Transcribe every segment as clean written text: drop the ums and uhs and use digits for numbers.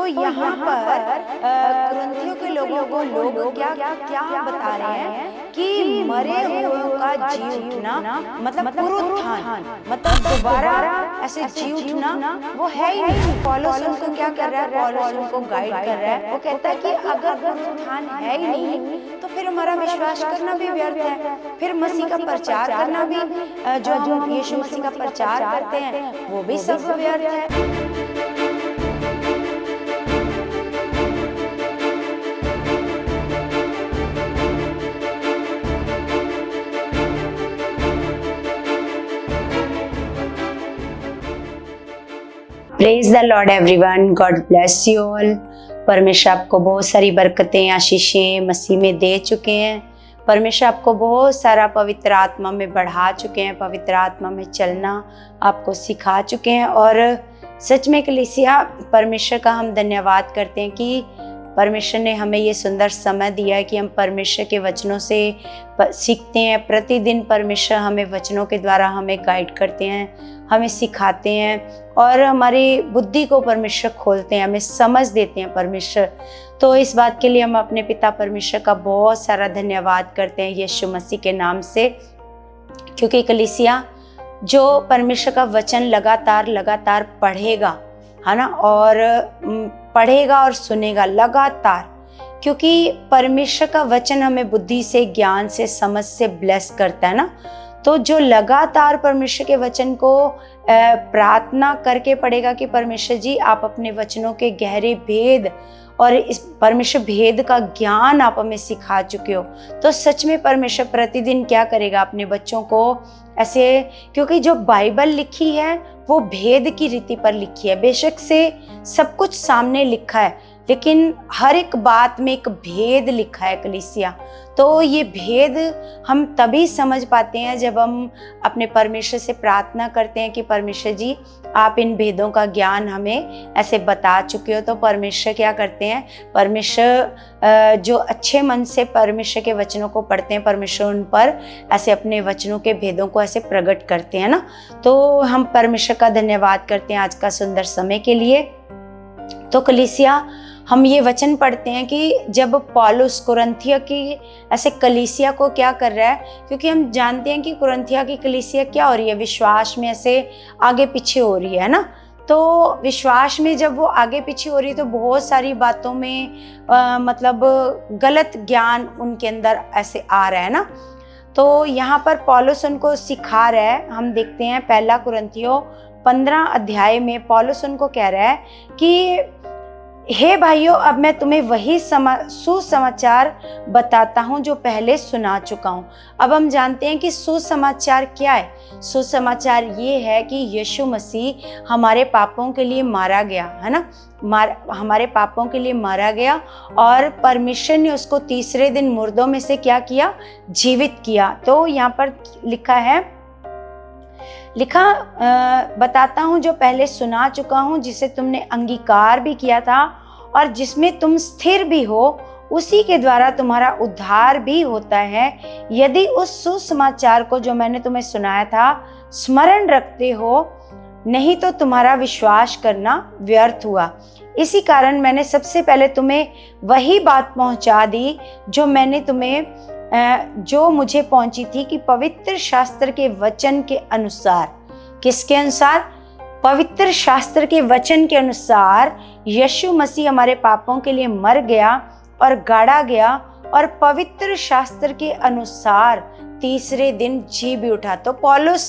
तो यहाँ पर कुरिन्थियों के लोगों को लोग क्या क्या बता रहे हैं कि मरे हुओं का जी उठना मतलब पुनरुत्थान, मतलब दोबारा ऐसे जी उठना वो है ही नहीं। पौलुस उनको क्या कर रहा है, पौलुस उनको गाइड कर रहा है। वो कहता है कि अगर पुनरुत्थान है ही नहीं तो फिर हमारा विश्वास करना भी व्यर्थ है, फिर मसीह का प्रचार करना भी, जो हम यीशु मसीह का प्रचार करते हैं वो भी सब व्यर्थ है। Praise the Lord everyone, God bless you all. परमेश्वर आपको बहुत सारी बरकतें, आशीषें मसीह में दे चुके हैं। परमेश्वर आपको बहुत सारा पवित्र आत्मा में बढ़ा चुके हैं, पवित्र आत्मा में चलना आपको सिखा चुके हैं। और सच में कलीसिया, परमेश्वर का हम धन्यवाद करते हैं कि परमेश्वर ने हमें ये सुंदर समय दिया है कि हम परमेश्वर के वचनों से सीखते हैं। प्रतिदिन परमेश्वर हमें वचनों के द्वारा हमें गाइड करते हैं, हमें सिखाते हैं और हमारी बुद्धि को परमेश्वर खोलते हैं, हमें समझ देते हैं परमेश्वर। तो इस बात के लिए हम अपने पिता परमेश्वर का बहुत सारा धन्यवाद करते हैं यीशु मसीह के नाम से। क्योंकि कलीसिया, जो परमेश्वर का वचन लगातार पढ़ेगा, है ना, और पढ़ेगा और सुनेगा लगातार, क्योंकि परमेश्वर का वचन हमें बुद्धि से, ज्ञान से, समझ से ब्लेस करता है ना। तो जो लगातार परमेश्वर के वचन को प्रार्थना करके पढ़ेगा कि परमेश्वर जी आप अपने वचनों के गहरे भेद और इस परमेश्वर भेद का ज्ञान आप हमें सिखा चुके हो, तो सच में परमेश्वर प्रतिदिन क्या करेगा, अपने बच्चों को ऐसे, क्योंकि जो बाइबल लिखी है वो भेद की रीति पर लिखी है। बेशक से सब कुछ सामने लिखा है, लेकिन हर एक बात में एक भेद लिखा है कलीसिया। तो ये भेद हम तभी समझ पाते हैं जब हम अपने परमेश्वर से प्रार्थना करते हैं कि परमेश्वर जी आप इन भेदों का ज्ञान हमें ऐसे बता चुके हो। तो परमेश्वर क्या करते हैं, परमेश्वर जो अच्छे मन से परमेश्वर के वचनों को पढ़ते हैं, परमेश्वर उन पर ऐसे अपने वचनों के भेदों को ऐसे प्रकट करते हैं ना। तो हम परमेश्वर का धन्यवाद करते हैं आज का सुंदर समय के लिए। तो कलीसिया, हम ये वचन पढ़ते हैं कि जब पौलुस कुरिन्थिया की ऐसे कलीसिया को क्या कर रहा है, क्योंकि हम जानते हैं कि कुरिन्थिया की कलीसिया क्या हो रही है, विश्वास में ऐसे आगे पीछे हो रही है ना। तो विश्वास में जब वो आगे पीछे हो रही है तो बहुत सारी बातों में मतलब गलत ज्ञान उनके अंदर ऐसे आ रहा है ना। तो यहाँ पर पौलुस उनको सिखा रहा है। हम देखते हैं पहला कुरिन्थियों 15 अध्याय में पौलुस उनको कह रहा है कि हे भाइयों, अब मैं तुम्हें वही सुसमाचार बताता हूँ जो पहले सुना चुका हूँ। अब हम जानते हैं कि सुसमाचार क्या है। सुसमाचार ये है कि यीशु मसीह हमारे पापों के लिए मारा गया, है ना, हमारे पापों के लिए मारा गया और परमेश्वर ने उसको तीसरे दिन मुर्दों में से क्या किया, जीवित किया। तो यहाँ पर बताता हूँ जो पहले सुना चुका हूँ, जिसे तुमने अंगीकार भी किया था और जिसमें तुम स्थिर भी हो, उसी के द्वारा तुम्हारा उद्धार भी होता है, यदि उस सुसमाचार को जो मैंने तुम्हें सुनाया था स्मरण रखते हो, नहीं तो तुम्हारा विश्वास करना व्यर्थ हुआ। इसी कारण मैंने सबसे पहले तुम्हें वही बात पहुंचा दी जो मुझे पहुंची थी कि पवित्र शास्त्र के वचन के अनुसार, किसके अनुसार, पवित्र शास्त्र के वचन के अनुसार यीशु मसीह हमारे पापों के लिए मर गया और गाड़ा गया और पवित्र शास्त्र के अनुसार तीसरे दिन जी भी उठा। तो पौलुस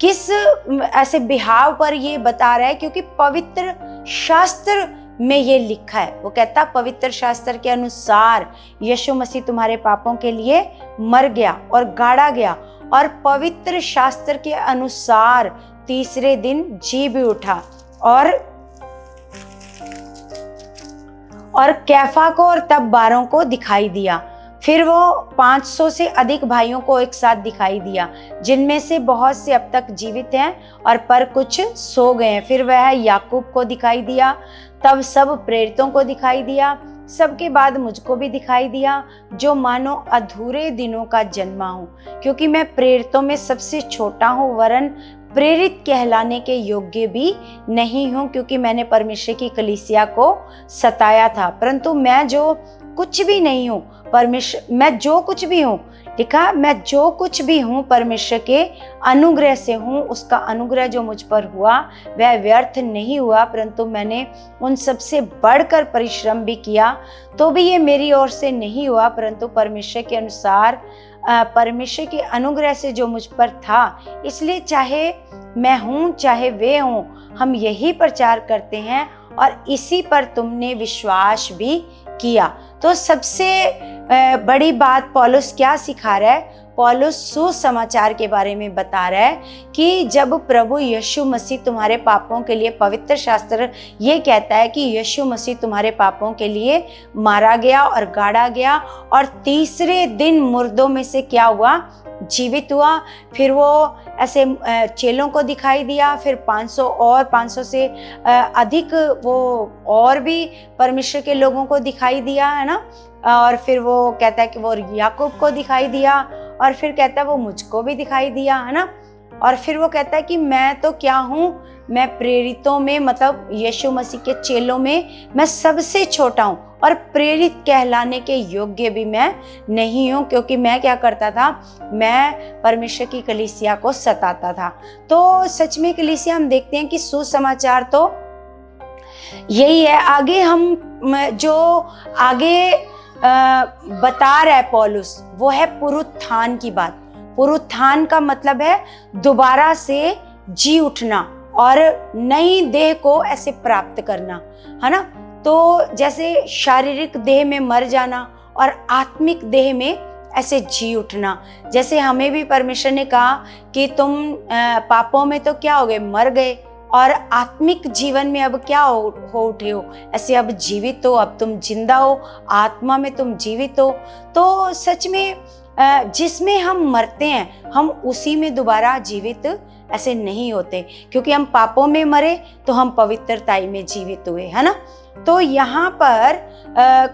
किस ऐसे बिहाव पर ये बता रहा है, क्योंकि पवित्र शास्त्र में ये लिखा है। वो कहता पवित्र शास्त्र के अनुसार यीशु मसीह तुम्हारे पापों के लिए मर गया और गाड़ा गया और पवित्र शास्त्र के अनुसार तीसरे दिन जी भी उठा। और कैफा को और तब 12 को दिखाई दिया। फिर वो 500 से अधिक भाइयों को एक साथ दिखाई दिया, जिनमें से बहुत से अब तक जीवित हैं और पर कुछ सो गए हैं। फिर वह याकूब को दिखाई दिया, तब सब प्रेरितों को दिखाई दिया, सबके बाद मुझको भी दिखाई दिया, जो मानो अधूरे दिनों का जन्मा हूँ, क्योंकि मैं प्रेरितों में सबसे छोटा हूँ, वरन प्रेरित कहलाने के योग्य भी नहीं हूँ, क्योंकि मैंने परमेश्वर की कलीसिया को सताया था। परंतु मैं जो कुछ भी नहीं हूँ, मैं जो कुछ भी हूँ, लिखा, मैं जो कुछ भी हूँ परमेश्वर के अनुग्रह से हूँ। उसका अनुग्रह जो मुझ पर हुआ वह व्यर्थ नहीं हुआ, परंतु मैंने उन सबसे बढ़कर परिश्रम भी किया, तो भी ये मेरी ओर से नहीं हुआ, परंतु परमेश्वर के अनुसार, परमेश्वर के अनुग्रह से जो मुझ पर था। इसलिए चाहे मैं हूँ चाहे वे हों, हम यही प्रचार करते हैं और इसी पर तुमने विश्वास भी किया। तो सबसे बड़ी बात पौलुस क्या सिखा रहा है? पौलुस सुसमाचार के बारे में बता रहा है कि जब प्रभु यीशु मसीह तुम्हारे पापों के लिए, पवित्र शास्त्र ये कहता है कि यीशु मसीह तुम्हारे पापों के लिए मारा गया और गाड़ा गया और तीसरे दिन मुर्दों में से क्या हुआ? जीवित हुआ। फिर वो ऐसे चेलों को दिखाई दिया, फिर 500 और 500 से अधिक वो और भी परमेश्वर के लोगों को दिखाई दिया, है ना। और फिर वो कहता है कि वो याकूब को दिखाई दिया, और फिर कहता है वो मुझको भी दिखाई दिया, है ना। और फिर वो कहता है कि मैं तो क्या हूँ, मैं प्रेरितों में, मतलब यीशु मसीह के चेलों में मैं सबसे छोटा हूँ और प्रेरित कहलाने के योग्य भी मैं नहीं हूँ, क्योंकि मैं क्या करता था? मैं परमेश्वर की कलीसिया को सताता था। तो सच में कलीसिया, हम देखते हैं कि सुसमाचार तो यही है। आगे हम जो आगे बता रहा है पौलुस, वो है पुनरुत्थान की बात। पुनरुत्थान का मतलब है दोबारा से जी उठना और नई देह को ऐसे प्राप्त करना, है ना। तो जैसे शारीरिक देह में मर जाना और आत्मिक देह में ऐसे जी उठना। जैसे हमें भी परमेश्वर ने कहा कि तुम पापों में तो क्या हो गए? मर गए, और आत्मिक जीवन में अब क्या हो उठे हो? ऐसे अब जीवित हो, अब तुम जिंदा हो, आत्मा में तुम जीवित हो। तो सच में जिसमें हम मरते हैं, हम उसी में दोबारा जीवित ऐसे नहीं होते, क्योंकि हम पापों में मरे तो हम पवित्रताई में जीवित हुए, है ना। तो यहाँ पर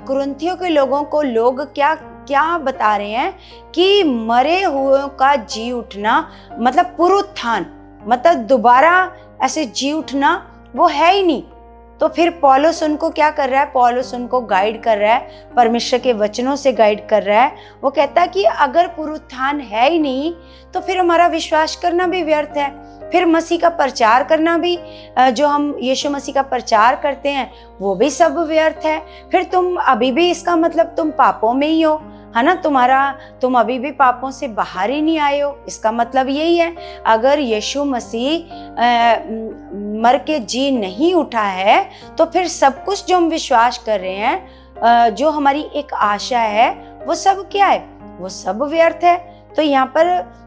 कुरिन्थियों के लोगों को लोग क्या क्या बता रहे हैं कि मरे हुओं का जी उठना मतलब पुनरुत्थान, मतलब दोबारा ऐसे जी उठना वो है ही नहीं। तो फिर पौलुस उनको क्या कर रहा है? पौलुस उनको गाइड कर रहा है, परमेश्वर के वचनों से गाइड कर रहा है। वो कहता है कि अगर पुनरुत्थान है ही नहीं तो फिर हमारा विश्वास करना भी व्यर्थ है, फिर मसीह का प्रचार करना भी, जो हम यीशु मसीह का प्रचार करते हैं वो भी सब व्यर्थ है। फिर तुम अभी भी, इसका मतलब तुम पापों में ही हो, है ना। तुम अभी भी पापों से बाहर ही नहीं आए हो, इसका मतलब यही है। अगर यीशु मसीह मर के जी नहीं उठा है तो फिर सब कुछ जो हम विश्वास कर रहे हैं, जो हमारी एक आशा है, वो सब क्या है? वो सब व्यर्थ है। तो यहाँ पर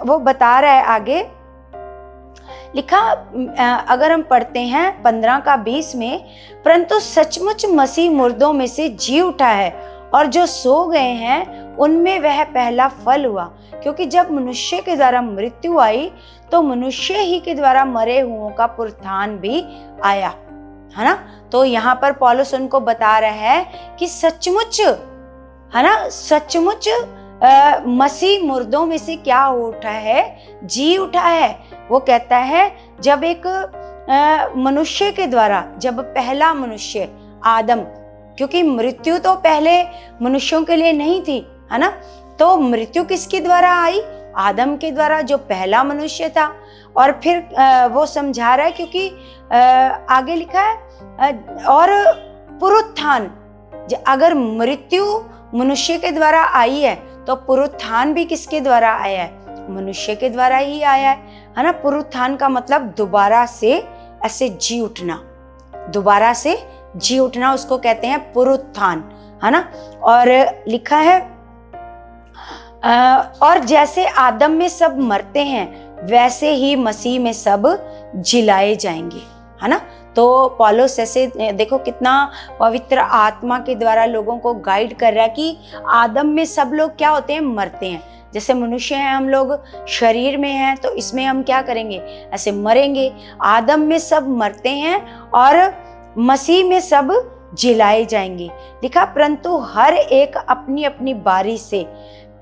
वो बता रहा है आगे लिखा, अगर हम पढ़ते हैं 15 का 20 में, परंतु सचमुच मसीह मुर्दों में से जी उठा है और जो सो गए हैं उनमें वह पहला फल हुआ। क्योंकि जब मनुष्य के द्वारा मृत्यु आई तो मनुष्य ही के द्वारा मरे हुओं का पुनरुत्थान भी आया, है ना। तो यहाँ पर पौलुस उनको बता रहा है कि सचमुच, है ना, सचमुच मसीह मुर्दों में से क्या उठा है? जी उठा है। वो कहता है जब एक मनुष्य के द्वारा, जब पहला मनुष्य आदम, क्योंकि मृत्यु तो पहले मनुष्यों के लिए नहीं थी, है ना। तो मृत्यु किसके द्वारा आई? आदम के द्वारा, जो पहला मनुष्य था। और फिर वो समझा रहा है, क्योंकि आगे लिखा है और पुनरुत्थान, अगर मृत्यु मनुष्य के द्वारा आई है तो पुनरुत्थान भी किसके द्वारा आया है? मनुष्य के द्वारा ही आया है ना। पुनरुत्थान का मतलब दोबारा से ऐसे जी उठना, दोबारा से जी उठना, उसको कहते हैं पुनरुत्थान, है ना। और लिखा है और जैसे आदम में सब मरते हैं वैसे ही मसीह में सब जिलाए जाएंगे, है ना। तो पौलुस ऐसे देखो कितना पवित्र आत्मा के द्वारा लोगों को गाइड कर रहा है कि आदम में सब लोग क्या होते हैं? मरते हैं। जैसे मनुष्य हैं हम लोग, शरीर में हैं, तो इसमें हम क्या करेंगे? ऐसे मरेंगे। आदम में सब मरते हैं और मसीह में सब जिलाए जाएंगे। लिखा, परंतु हर एक अपनी अपनी बारी से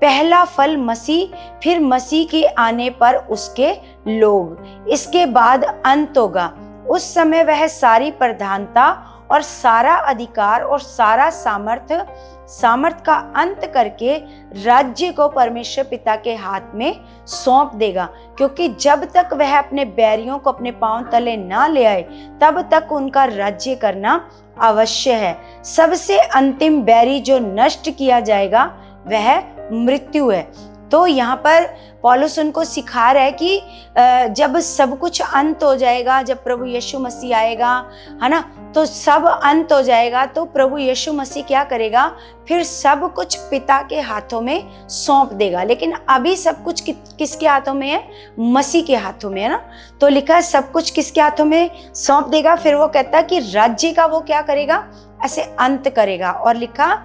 पहला फल मसीह, फिर मसीह के आने पर उसके लोग, इसके बाद अंत होगा। उस समय वह सारी प्रधानता और सारा अधिकार और सारा सामर्थ का अंत करके राज्य को परमेश्वर पिता के हाथ में सौंप देगा, क्योंकि जब तक वह अपने बैरियों को अपने पांव तले ना ले आए तब तक उनका राज्य करना अवश्य है। सबसे अंतिम बैरी जो नष्ट किया जाएगा वह मृत्यु है। तो यहाँ पर पौलुस उनको सिखा रहा है कि जब सब कुछ अंत हो जाएगा, जब प्रभु यीशु मसीह आएगा, है ना, तो सब अंत हो जाएगा, तो प्रभु यीशु मसीह क्या करेगा, फिर सब कुछ पिता के हाथों में सौंप देगा। लेकिन अभी सब कुछ किसके हाथों में है? मसीह के हाथों में, है ना। तो लिखा है सब कुछ किसके हाथों में सौंप देगा। फिर वो कहता है कि राज्य का वो क्या करेगा, ऐसे अंत करेगा। और लिखा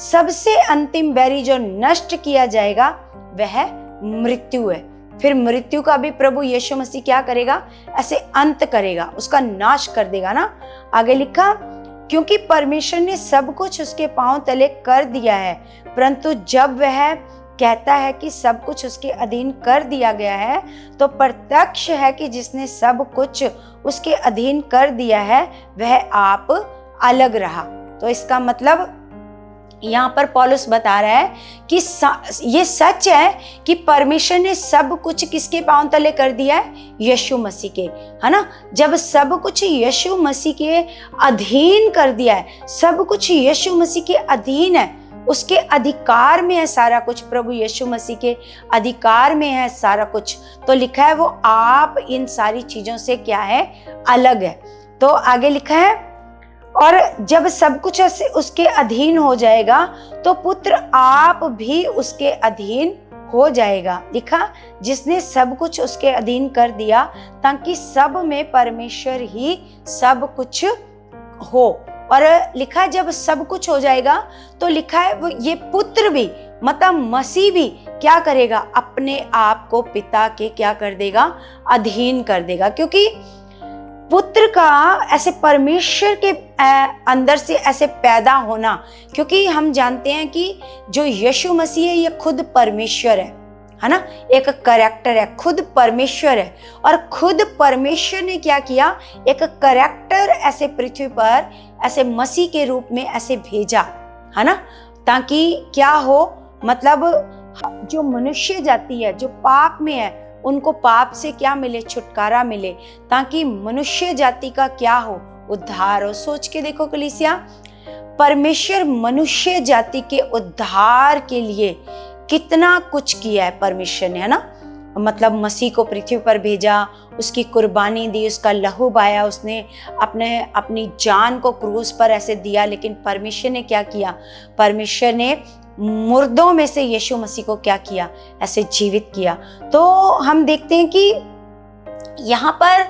सबसे अंतिम बैरी जो नष्ट किया जाएगा वह मृत्यु है। फिर मृत्यु का भी प्रभु यीशु मसीह क्या करेगा, ऐसे अंत करेगा, उसका नाश कर देगा ना। आगे लिखा क्योंकि परमेश्वर ने सब कुछ उसके पांव तले कर दिया है, परंतु जब वह कहता है कि सब कुछ उसके अधीन कर दिया गया है, तो प्रत्यक्ष है कि जिसने सब कुछ उसके अधीन कर दिया है वह आप अलग रहा। तो इसका मतलब यहाँ पर पौलुस बता रहा है कि ये सच है कि परमेश्वर ने सब कुछ किसके पांव तले कर दिया है, यीशु मसीह के, है ना। जब सब कुछ यीशु मसीह के अधीन कर दिया है, सब कुछ यीशु मसीह के अधीन है, उसके अधिकार में है सारा कुछ, प्रभु यीशु मसीह के अधिकार में है सारा कुछ, तो लिखा है वो आप इन सारी चीजों से क्या है, अलग है। तो आगे लिखा है और जब सब कुछ उसके अधीन हो जाएगा तो पुत्र आप भी उसके अधीन हो जाएगा। लिखा जिसने सब कुछ उसके अधीन कर दिया ताकि सब में परमेश्वर ही सब कुछ हो। और लिखा जब सब कुछ हो जाएगा तो लिखा है वो ये पुत्र भी मतलब मसीह भी क्या करेगा, अपने आप को पिता के क्या कर देगा, अधीन कर देगा। क्योंकि पुत्र का ऐसे परमेश्वर के अंदर से ऐसे पैदा होना, क्योंकि हम जानते हैं कि जो यीशु मसीह है ये खुद परमेश्वर है ना, एक कैरेक्टर है, खुद परमेश्वर है। और खुद परमेश्वर ने क्या किया, एक कैरेक्टर ऐसे पृथ्वी पर ऐसे मसीह के रूप में ऐसे भेजा, है ना, ताकि क्या हो, मतलब जो मनुष्य जाति है जो पाप में है उनको पाप से क्या मिले, छुटकारा मिले, ताकि मनुष्य जाति का क्या हो, उद्धार हो। सोच के देखो कलीसिया, परमेश्वर मनुष्य जाति के उद्धार के लिए कितना कुछ किया है परमेश्वर ने, है ना। मतलब मसीह को पृथ्वी पर भेजा, उसकी कुर्बानी दी, उसका लहू बहाया, उसने अपनी जान को क्रूस पर ऐसे दिया। लेकिन परमेश्वर ने क्या किया, परमेश्वर ने मुर्दों में से यीशु मसीह को क्या किया, ऐसे जीवित किया। तो हम देखते हैं कि यहाँ पर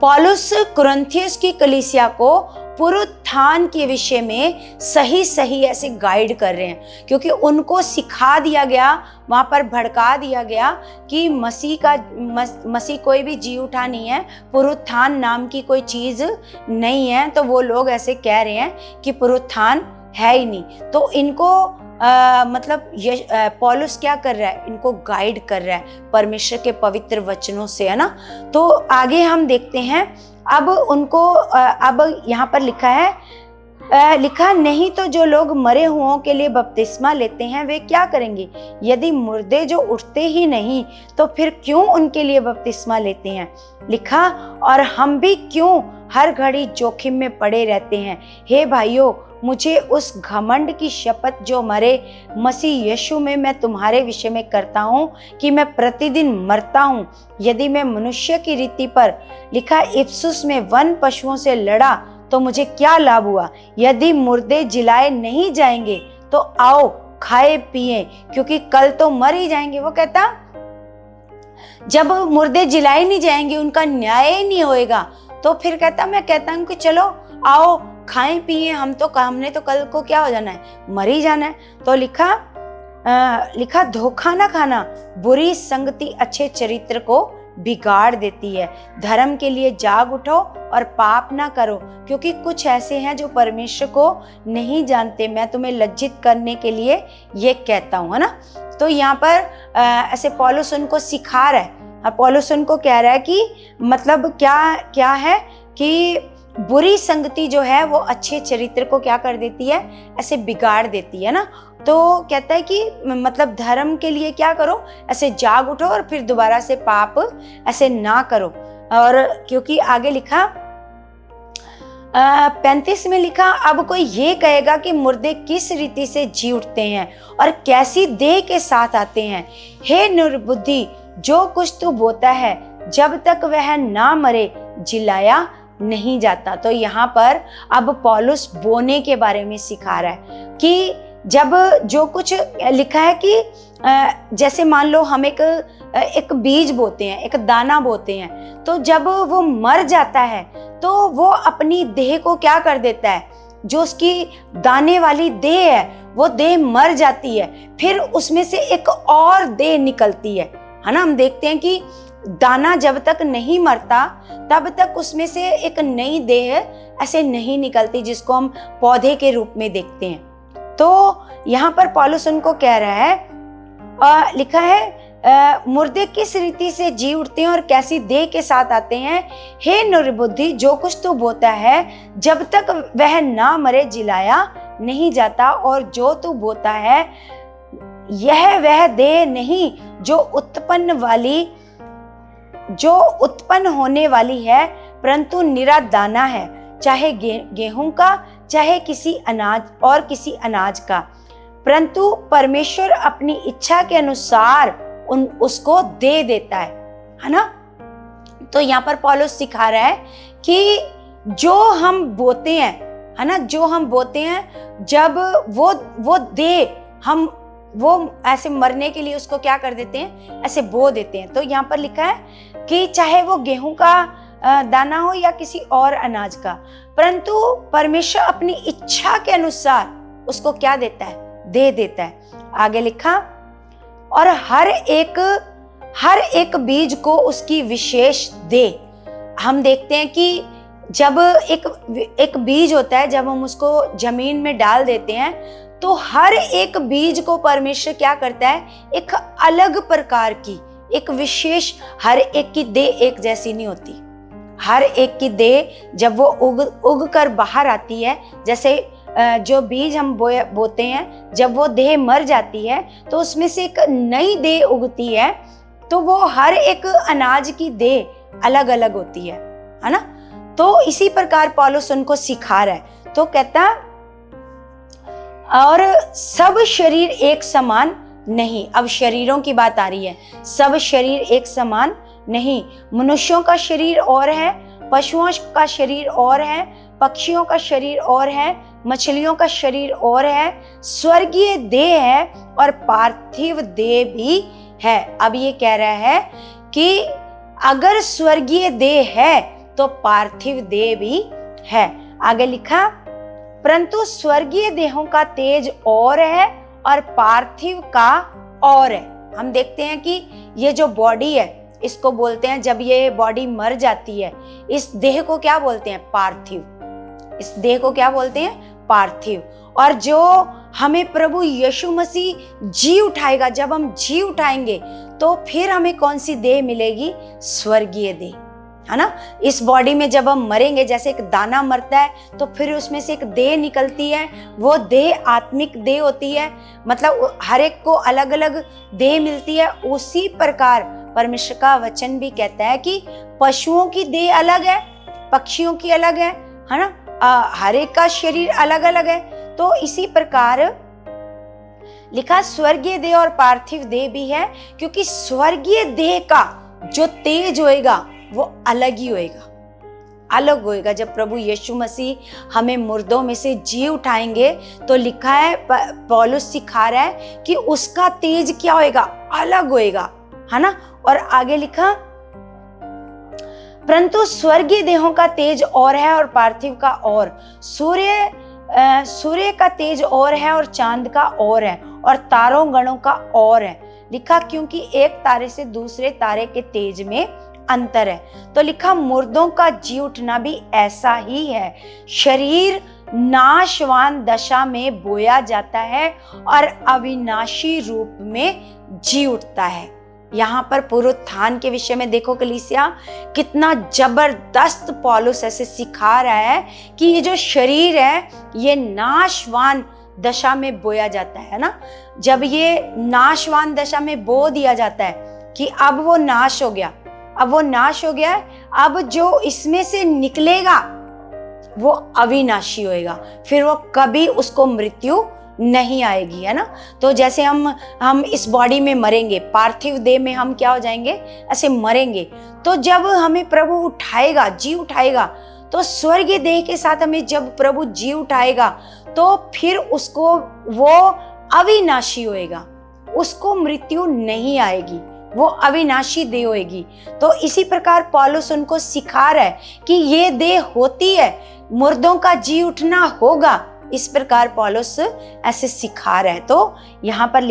पौलुस कुरिन्थियों की कलीसिया को पुनरुत्थान के विषय में सही ऐसे गाइड कर रहे हैं, क्योंकि उनको सिखा दिया गया, वहाँ पर भड़का दिया गया कि मसीह कोई भी जी उठा नहीं है, पुनरुत्थान नाम की कोई चीज़ नहीं है। तो वो लोग ऐसे कह रहे हैं कि पुनरुत्थान है ही नहीं। तो इनको मतलब ये पौलुस क्या कर रहा है, इनको गाइड कर रहा है परमेश्वर के पवित्र वचनों से, है ना। तो आगे हम देखते हैं अब उनको अब यहाँ पर लिखा नहीं तो जो लोग मरे हुओं के लिए बपतिस्मा लेते हैं वे क्या करेंगे, यदि मुर्दे जो उठते ही नहीं तो फिर क्यों उनके लिए बपतिस्मा लेते हैं। लिखा और हम भी क्यों हर घड़ी जोखिम में पड़े रहते हैं। हे भाइयों, मुझे उस घमंड की शपथ जो मरे मसीह यीशु में मैं तुम्हारे विषय में करता हूँ कि मैं प्रतिदिन मरता हूँ। यदि मैं मनुष्य की रीति पर, लिखा इफसुस में वन पशुओं से लड़ा तो मुझे क्या लाभ हुआ। यदि मुर्दे जिलाए नहीं जाएंगे तो आओ खाए पिए, क्योंकि कल तो मर ही जाएंगे। वो कहता जब मुर्दे जिलाए नहीं जाएंगे, उनका न्याय नहीं होएगा, तो फिर मैं कहता हूँ कि चलो आओ खाएं पिए, हमने तो कल को क्या हो जाना है, मर ही जाना है। तो लिखा धोखा ना खाना, बुरी संगति अच्छे चरित्र को बिगाड़ देती है। धर्म के लिए जाग उठो और पाप ना करो, क्योंकि कुछ ऐसे हैं जो परमेश्वर को नहीं जानते। मैं तुम्हें लज्जित करने के लिए ये कहता हूँ, है ना। तो यहाँ पर ऐसे पौलुस उनको सिखा रहा है, और पौलुस उनको कह रहा है कि मतलब क्या है कि बुरी संगति जो है वो अच्छे चरित्र को क्या कर देती है, ऐसे बिगाड़ देती है ना। तो कहता है कि मतलब धर्म के लिए क्या करो, ऐसे जाग उठो और फिर दोबारा से पाप ऐसे ना करो। और क्योंकि आगे लिखा 35 में लिखा, अब कोई ये कहेगा कि मुर्दे किस रीति से जी उठते हैं और कैसी देह के साथ आते हैं। हे निर्बुद्धि, जो कुछ तू बोता है जब तक वह ना मरे जिलाया नहीं जाता। तो यहाँ पर अब पौलुस बोने के बारे में सिखा रहा है कि जब जो कुछ लिखा है कि जैसे मान लो हम एक बीज बोते हैं, एक दाना बोते हैं, तो जब वो मर जाता है तो वो अपनी देह को क्या कर देता है, जो उसकी दाने वाली देह है वो देह मर जाती है, फिर उसमें से एक और देह निकलती है ना। हम देखते हैं कि दाना जब तक नहीं मरता तब तक उसमें से एक नई देह ऐसे नहीं निकलती, जिसको हम पौधे के रूप में देखते हैं। तो यहाँ पर पौलुस उनको कह रहा है, लिखा है मुर्दे किस रीति से जी उठते हैं और कैसी देह के साथ आते हैं। हे निर्बुद्धि, जो कुछ तू बोता है जब तक वह ना मरे जिलाया नहीं जाता, और जो तू बोता है यह वह देह नहीं जो उत्पन्न होने वाली है, परंतु निरा दाना है, चाहे गेहूं का चाहे किसी अनाज का, परंतु परमेश्वर अपनी इच्छा के अनुसार उसको दे देता है ना। तो यहाँ पर पौलुस सिखा रहा है कि जो हम बोते हैं, है ना, जो हम बोते हैं, जब वो दे हम वो ऐसे मरने के लिए उसको क्या कर देते हैं, ऐसे बो देते हैं। तो यहाँ पर लिखा है कि चाहे वो गेहूं का दाना हो या किसी और अनाज का, परंतु परमेश्वर अपनी इच्छा के अनुसार उसको क्या देता है, दे देता है। आगे लिखा, और हर एक बीज को उसकी विशेष दे। हम देखते हैं कि जब एक बीज होता है, जब हम उसको जमीन में डाल देते हैं तो हर एक बीज को परमेश्वर क्या करता है, एक अलग प्रकार की, एक विशेष, हर एक की देह एक जैसी नहीं होती। हर एक की देह जब वो उग कर बाहर आती है, जैसे जो बीज हम बोते हैं, जब वो देह मर जाती है तो उसमें से एक नई देह उगती है। तो वो हर एक अनाज की देह अलग अलग होती है ना। तो इसी प्रकार पौलुस उनको सिखा रहा है। तो कहता, और सब शरीर एक समान नहीं। अब शरीरों की बात आ रही है। सब शरीर एक समान नहीं। मनुष्यों का शरीर और है, पशुओं का शरीर और है, पक्षियों का शरीर और है, मछलियों का शरीर और है, स्वर्गीय देह है और पार्थिव देह भी है। अब ये कह रहा है कि अगर स्वर्गीय देह है तो पार्थिव देह भी है। आगे लिखा, परंतु स्वर्गीय देहों का तेज और है और पार्थिव का और है। हम देखते हैं कि ये जो बॉडी है, इसको बोलते हैं, जब ये बॉडी मर जाती है, इस देह को क्या बोलते हैं, पार्थिव। इस देह को क्या बोलते हैं, पार्थिव। और जो हमें प्रभु यीशु मसीह जी उठाएगा, जब हम जी उठाएंगे तो फिर हमें कौन सी देह मिलेगी, स्वर्गीय देह, है ना। इस बॉडी में जब हम मरेंगे, जैसे एक दाना मरता है तो फिर उसमें से एक देह निकलती है, वो देह आत्मिक देह होती है, मतलब हर एक को अलग अलग देह मिलती है। उसी प्रकार परमेश्वर का वचन भी कहता है कि पशुओं की देह अलग है, पक्षियों की अलग है ना, हर एक का शरीर अलग अलग है। तो इसी प्रकार लिखा, स्वर्गीय देह और पार्थिव देह भी है, क्योंकि स्वर्गीय देह का जो तेज होएगा वो अलग ही होएगा, अलग होएगा। जब प्रभु यीशु मसीह हमें मुर्दों में से जी उठाएंगे तो लिखा है, पौलुस सिखा रहा है कि उसका तेज क्या होएगा, अलग होएगा, है ना। और आगे लिखा, परंतु स्वर्गीय देहों का तेज और है और पार्थिव का और, सूर्य का तेज और है और चांद का और है और तारों गणों का और है। लिखा, क्योंकि एक तारे से दूसरे तारे के तेज में अंतर है। तो लिखा, मुर्दों का जी उठना भी ऐसा ही है। शरीर नाशवान दशा में बोया जाता है और अविनाशी रूप में जी उठता है। यहाँ पर पुनरुत्थान के विषय में देखो कलीसिया, कितना जबरदस्त पौलुस ऐसे सिखा रहा है कि ये जो शरीर है ये नाशवान दशा में बोया जाता है ना। जब ये नाशवान दशा में बो दिया जाता है कि अब वो नाश हो गया, अब वो नाश हो गया है, अब जो इसमें से निकलेगा वो अविनाशी होएगा, फिर वो कभी उसको मृत्यु नहीं आएगी, है ना। तो जैसे हम इस बॉडी में मरेंगे, पार्थिव देह में हम क्या हो जाएंगे, ऐसे मरेंगे। तो जब हमें प्रभु उठाएगा, जी उठाएगा, तो स्वर्गीय देह के साथ हमें जब प्रभु जी उठाएगा तो फिर उसको वो अविनाशी होएगा, उसको मृत्यु नहीं आएगी, वो अविनाशी देह होएगी। तो इसी प्रकार पौलुस उनको सिखा रहा है कि ये देह होती है, मुर्दों का जी उठना होगा। इस प्रकार पौलुस ऐसे सिखा रहा है। तो यहाँ पर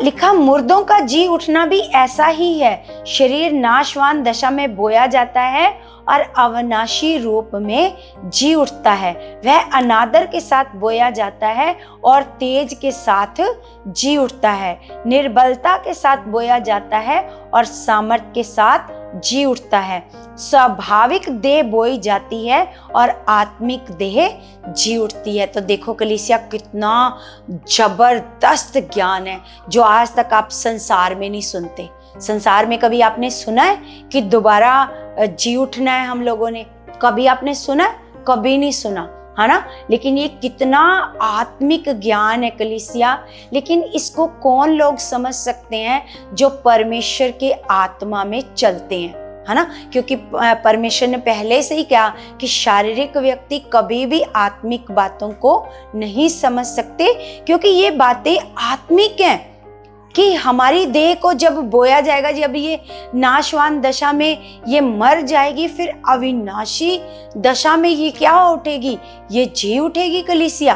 लिखा मुर्दों का जी उठना भी ऐसा ही है। शरीर नाशवान दशा में बोया जाता है और अविनाशी रूप में जी उठता है। वह अनादर के साथ बोया जाता है और तेज के साथ जी उठता है। निर्बलता के साथ बोया जाता है और सामर्थ्य के साथ जी उठता है। स्वाभाविक देह बोई जाती है और आत्मिक देह जी उठती है। तो देखो कलीसिया, कितना जबरदस्त ज्ञान है जो आज तक आप संसार में नहीं सुनते। संसार में कभी आपने सुना है कि दोबारा जी उठना है हम लोगों ने? कभी आपने सुना? कभी नहीं सुना, है ना। लेकिन ये कितना आत्मिक ज्ञान है कलीसिया। लेकिन इसको कौन लोग समझ सकते हैं? जो परमेश्वर के आत्मा में चलते हैं, है ना। क्योंकि परमेश्वर ने पहले से ही कहा कि शारीरिक व्यक्ति कभी भी आत्मिक बातों को नहीं समझ सकते, क्योंकि ये बातें आत्मिक हैं। कि हमारी देह को जब बोया जाएगा, जब ये नाशवान दशा में ये मर जाएगी, फिर अविनाशी दशा में ये क्या उठेगी? ये जी उठेगी कलीसिया।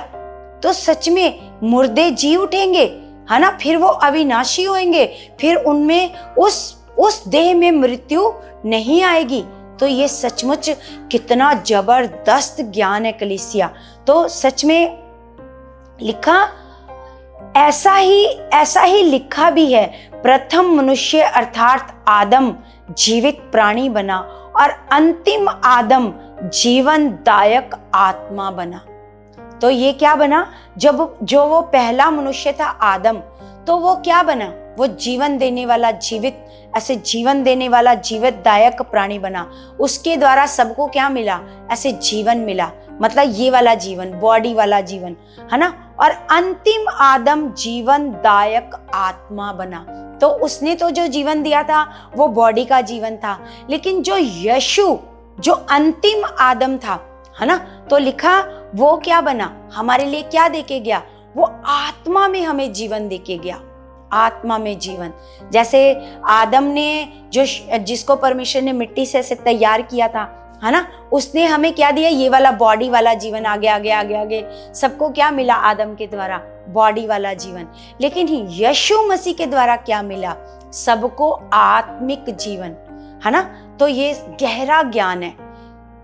तो सच में मुर्दे जी उठेंगे, है ना। फिर वो अविनाशी होंगे, फिर उनमें उस देह में मृत्यु नहीं आएगी। तो ये सचमुच कितना जबरदस्त ज्ञान है कलीसिया। तो सच में लिखा ऐसा ही लिखा भी है, प्रथम मनुष्य अर्थात आदम जीवित प्राणी बना और अंतिम आदम जीवनदायक आत्मा बना। तो ये क्या बना? जो वो पहला मनुष्य था आदम, तो वो क्या बना? वो जीवन देने वाला, जीवन देने वाला जीवनदायक प्राणी बना। उसके द्वारा सबको क्या मिला? ऐसे जीवन मिला, मतलब ये वाला जीवन, बॉडी वाला जीवन, है ना। और अंतिम आदम जीवनदायक आत्मा बना। तो उसने तो जो जीवन दिया था वो बॉडी का जीवन था, लेकिन जो यीशु, जो अंतिम आदम था, है ना, तो लिखा वो क्या बना? हमारे लिए क्या देके गया? वो आत्मा में हमें जीवन देके गया, आत्मा में जीवन। जैसे आदम ने जिसको परमेश्वर ने मिट्टी से तैयार किया था, है ना, उसने हमें क्या दिया? ये वाला बॉडी वाला जीवन। आगे सबको क्या मिला? आदम के द्वारा बॉडी वाला जीवन। लेकिन यीशु मसीह के द्वारा क्या मिला? सबको आत्मिक जीवन, है ना। तो ये गहरा ज्ञान है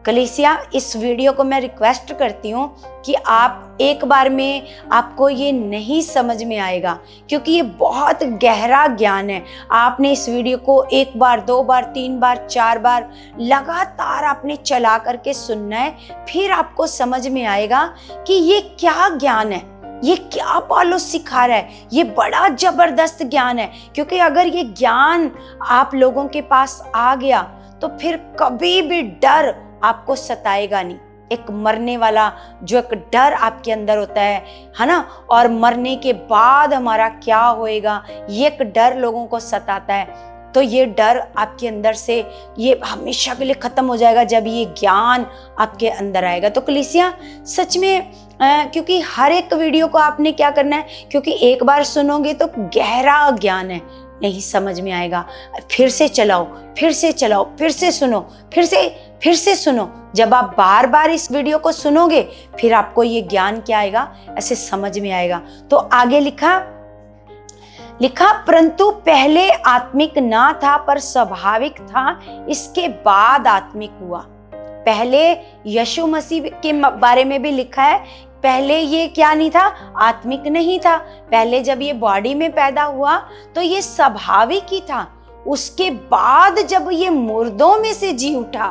कलीसिया। इस वीडियो को मैं रिक्वेस्ट करती हूँ कि आप एक बार में आपको ये नहीं समझ में आएगा, क्योंकि ये बहुत गहरा ज्ञान है। आपने इस वीडियो को एक बार, दो बार, तीन बार, चार बार लगातार आपने चला करके सुनना है, फिर आपको समझ में आएगा कि ये क्या ज्ञान है, ये क्या पौलुस सिखा रहा है। ये बड़ा जबरदस्त ज्ञान है, क्योंकि अगर ये ज्ञान आप लोगों के पास आ गया तो फिर कभी भी डर आपको सताएगा नहीं। एक मरने वाला जो एक डर आपके अंदर होता है ना, और मरने के बाद हमारा क्या होएगा, ये एक डर लोगों को सताता है। तो ये डर आपके अंदर से ये हमेशा के लिए खत्म हो जाएगा जब ये ज्ञान आपके अंदर आएगा। तो कलीसिया सच में क्योंकि हर एक वीडियो को आपने क्या करना है, क्योंकि एक बार सुनोगे तो गहरा ज्ञान है, नहीं समझ में आएगा, फिर से चलाओ, फिर से चलाओ, फिर से सुनो, फिर से सुनो। जब आप बार बार इस वीडियो को सुनोगे फिर आपको ये ज्ञान क्या आएगा, ऐसे समझ में आएगा। तो आगे लिखा परंतु पहले आत्मिक ना था पर स्वाभाविक था, इसके बाद आत्मिक हुआ। पहले यीशु मसीह के बारे में भी लिखा है, पहले ये क्या नहीं था, आत्मिक नहीं था। पहले जब ये बॉडी में पैदा हुआ तो ये स्वाभाविक ही था। उसके बाद जब ये मुर्दों में से जी उठा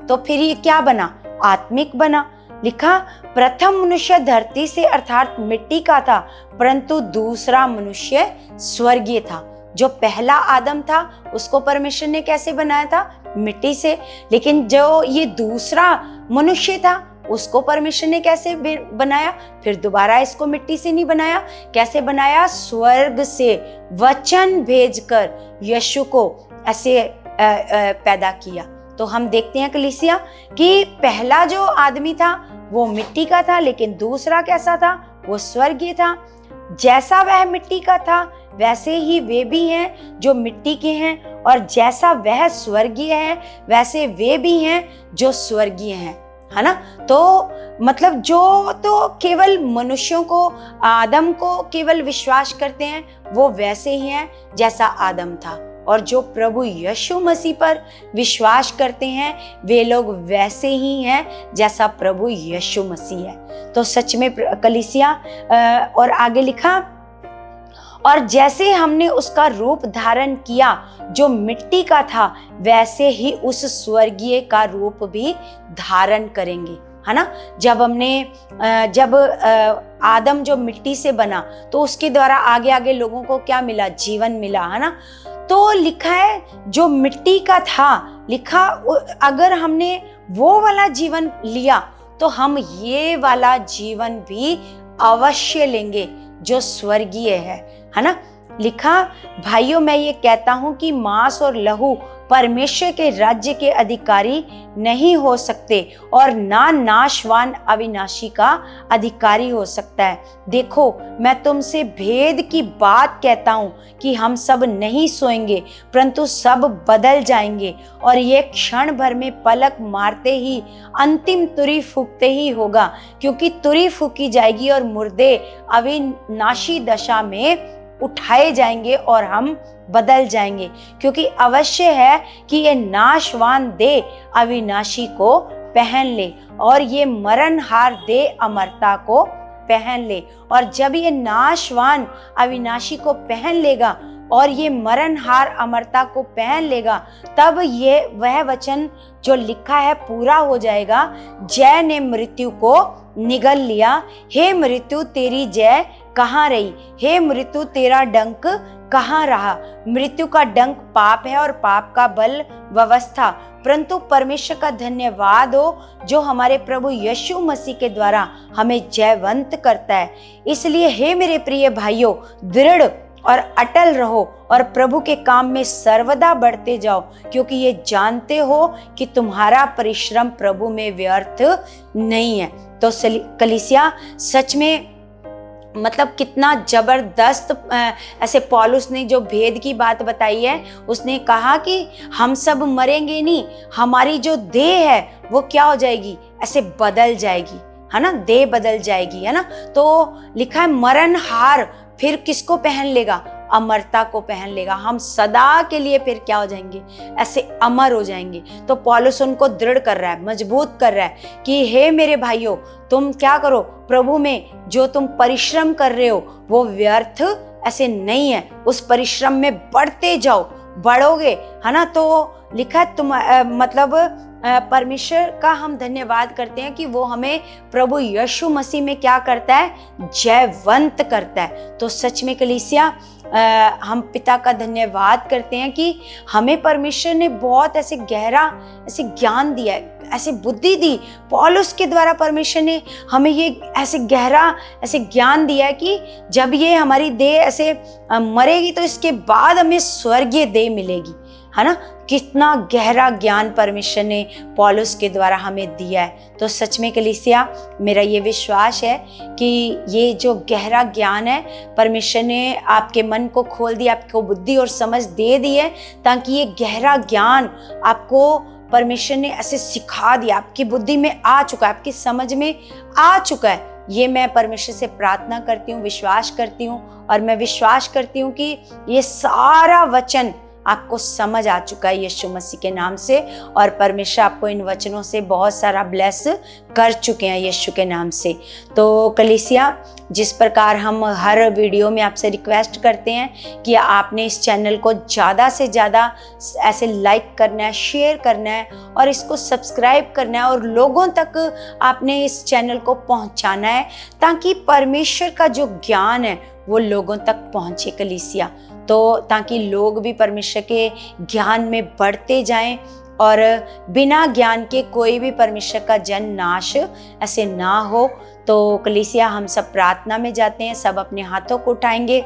तो फिर ये क्या बना, आत्मिक बना। लिखा, प्रथम मनुष्य धरती से अर्थात मिट्टी का था, परंतु दूसरा मनुष्य स्वर्गीय था। जो पहला आदम था उसको परमेश्वर ने कैसे बनाया था, मिट्टी से। लेकिन जो ये दूसरा मनुष्य था उसको परमेश्वर ने कैसे बनाया, फिर दोबारा इसको मिट्टी से नहीं बनाया, कैसे बनाया, स्वर्ग से वचन भेजकर यीशु को ऐसे पैदा किया। तो हम देखते हैं कलीसिया कि पहला जो आदमी था वो मिट्टी का था, लेकिन दूसरा कैसा था, वो स्वर्गीय था। जैसा वह मिट्टी का था वैसे ही वे भी हैं जो मिट्टी के हैं, और जैसा वह स्वर्गीय है वैसे वे भी हैं जो स्वर्गीय हैं, है ना। तो मतलब जो तो केवल मनुष्यों को, आदम को केवल विश्वास करते हैं वो वैसे ही हैं जैसा आदम था, और जो प्रभु यीशु मसीह पर विश्वास करते हैं वे लोग वैसे ही हैं जैसा प्रभु यीशु मसीह है। तो सच में कलीसिया, और आगे लिखा, और जैसे हमने उसका रूप धारण किया जो मिट्टी का था वैसे ही उस स्वर्गीय का रूप भी धारण करेंगे, है ना। जब आदम जो मिट्टी से बना तो उसके द्वारा आगे आगे लोगों को क्या मिला, जीवन मिला, है ना। तो लिखा है जो मिट्टी का था, लिखा अगर हमने वो वाला जीवन लिया तो हम ये वाला जीवन भी अवश्य लेंगे जो स्वर्गीय है ना। लिखा, भाइयों मैं ये कहता हूं कि मांस और लहू परमेश्वर के राज्य के अधिकारी नहीं हो सकते, और ना नाशवान अविनाशी का अधिकारी हो सकता है। देखो मैं तुमसे भेद की बात कहता हूं कि हम सब नहीं सोएंगे परंतु सब बदल जाएंगे, और ये क्षण भर में पलक मारते ही अंतिम तुरी फूंकते ही होगा, क्योंकि तुरी फूंकी जाएगी और मुर्दे अविनाशी दशा में उठाए जाएंगे और हम बदल जाएंगे। क्योंकि अवश्य है कि ये नाशवान देह अविनाशी को पहन ले और ये मरणहार देह अमरता को पहन ले। और जब ये नाशवान अविनाशी को पहन लेगा और ये मरणहार अमरता को पहन लेगा, तब ये वह वचन जो लिखा है पूरा हो जाएगा, जय ने मृत्यु को निगल लिया, हे मृत्यु तेरी जय कहाँ रही, हे मृत्यु तेरा डंक कहाँ रहा। मृत्यु का डंक पाप है और पाप का बल व्यवस्था, परंतु परमेश्वर का धन्यवाद हो जो हमारे प्रभु यीशु मसीह के द्वारा हमें जयवंत करता है। इसलिए हे मेरे प्रिय भाइयों, दृढ़ और अटल रहो और प्रभु के काम में सर्वदा बढ़ते जाओ, क्योंकि ये जानते हो कि तुम्हारा परिश्रम प्रभु में व्यर्थ नहीं है। तो कलीसिया सच में मतलब कितना जबरदस्त ऐसे पौलुस ने जो भेद की बात बताई है, उसने कहा कि हम सब मरेंगे नहीं, हमारी जो देह है वो क्या हो जाएगी, ऐसे बदल जाएगी, है ना, देह बदल जाएगी, है ना। तो लिखा है मरणहार फिर किसको पहन लेगा, अमरता को पहन लेगा। हम सदा के लिए फिर क्या हो जाएंगे, ऐसे अमर हो जाएंगे। तो पौलुस उनको दृढ़ कर रहा है, मजबूत कर रहा है कि हे मेरे भाइयों, तुम क्या करो, प्रभु में जो तुम परिश्रम कर रहे हो वो व्यर्थ ऐसे नहीं है, उस परिश्रम में बढ़ते जाओ, बढ़ोगे, है ना। तो लिखा है तुम मतलब परमेश्वर का हम धन्यवाद करते हैं कि वो हमें प्रभु यीशु मसीह में क्या करता है, जयवंत करता है। तो सच में कलीसिया हम पिता का धन्यवाद करते हैं कि हमें परमेश्वर ने बहुत ऐसे गहरा ऐसे ज्ञान दिया है, ऐसे बुद्धि दी। पौलुस के द्वारा परमेश्वर ने हमें ये ऐसे गहरा ऐसे ज्ञान दिया है कि जब ये हमारी देह ऐसे मरेगी तो इसके बाद हमें स्वर्गीय देह मिलेगी, है ना। कितना गहरा ज्ञान परमेश्वर ने पौलुस के द्वारा हमें दिया है। तो सच में कलीसिया मेरा ये विश्वास है कि ये जो गहरा ज्ञान है परमेश्वर ने आपके मन को खोल दिया, आपको बुद्धि और समझ दे दी है, ताकि ये गहरा ज्ञान आपको परमेश्वर ने ऐसे सिखा दिया, आपकी बुद्धि में आ चुका है, आपकी समझ में आ चुका है। ये मैं परमेश्वर से प्रार्थना करती हूँ, विश्वास करती हूँ, और मैं विश्वास करती हूँ कि ये सारा वचन आपको समझ आ चुका है यीशु मसीह के नाम से, और परमेश्वर आपको इन वचनों से बहुत सारा ब्लेस कर चुके हैं यीशु के नाम से। तो कलीसिया, जिस प्रकार हम हर वीडियो में आपसे रिक्वेस्ट करते हैं कि आपने इस चैनल को ज़्यादा से ज़्यादा ऐसे लाइक करना है, शेयर करना है और इसको सब्सक्राइब करना है, और लोगों तक आपने इस चैनल को पहुंचाना है ताकि परमेश्वर का जो ज्ञान है वो लोगों तक पहुंचे कलीसिया। तो ताकि लोग भी परमेश्वर के ज्ञान में बढ़ते जाएं और बिना ज्ञान के कोई भी परमेश्वर का जन नाश ऐसे ना हो। तो कलीसिया, हम सब प्रार्थना में जाते हैं, सब अपने हाथों को उठाएंगे।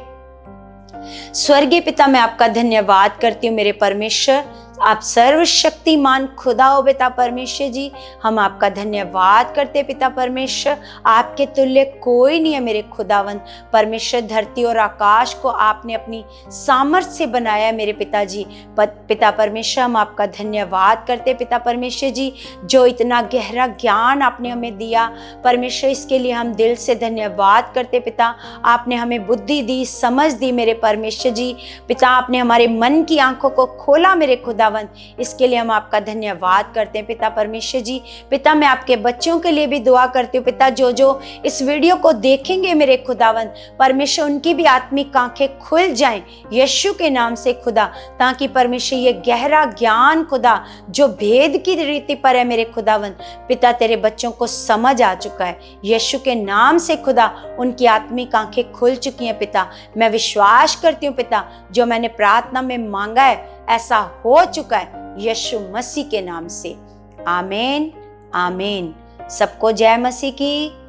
स्वर्गीय पिता, मैं आपका धन्यवाद करती हूँ मेरे परमेश्वर, आप सर्वशक्तिमान खुदा हो पिता परमेश्वर जी। हम आपका धन्यवाद करते पिता परमेश्वर, आपके तुल्य कोई नहीं है मेरे खुदावन परमेश्वर। धरती और आकाश को आपने अपनी सामर्थ्य से बनाया है मेरे पिताजी। पिता परमेश्वर, हम आपका धन्यवाद करते पिता परमेश्वर जी, जो इतना गहरा ज्ञान आपने हमें दिया परमेश्वर, इसके लिए हम दिल से धन्यवाद करते पिता। आपने हमें बुद्धि दी, समझ दी मेरे परमेश्वर जी। पिता, आपने हमारे मन की आंखों को खोला मेरे खुदा, इसके लिए हम आपका धन्यवाद करते हैं पिता परमेश्वर जी। पिता, मैं आपके बच्चों के लिए भी दुआ करती हूँ पिता, जो जो इस वीडियो को देखेंगे मेरे खुदावन परमेश्वर, उनकी भी आत्मिक आंखें खुल जाएं यीशु के नाम से खुदा, ताकि परमेश्वर ये गहरा ज्ञान खुदा जो भेद की रीति पर है मेरे खुदावन पिता, तेरे बच्चों को समझ आ चुका है यीशु के नाम से खुदा। उनकी आत्मिक आंखें खुल चुकी हैं पिता। मैं विश्वास करती हूँ पिता, जो मैंने प्रार्थना में मांगा है ऐसा हो चुका है यीशु मसीह के नाम से। आमीन आमीन। सबको जय मसीह की।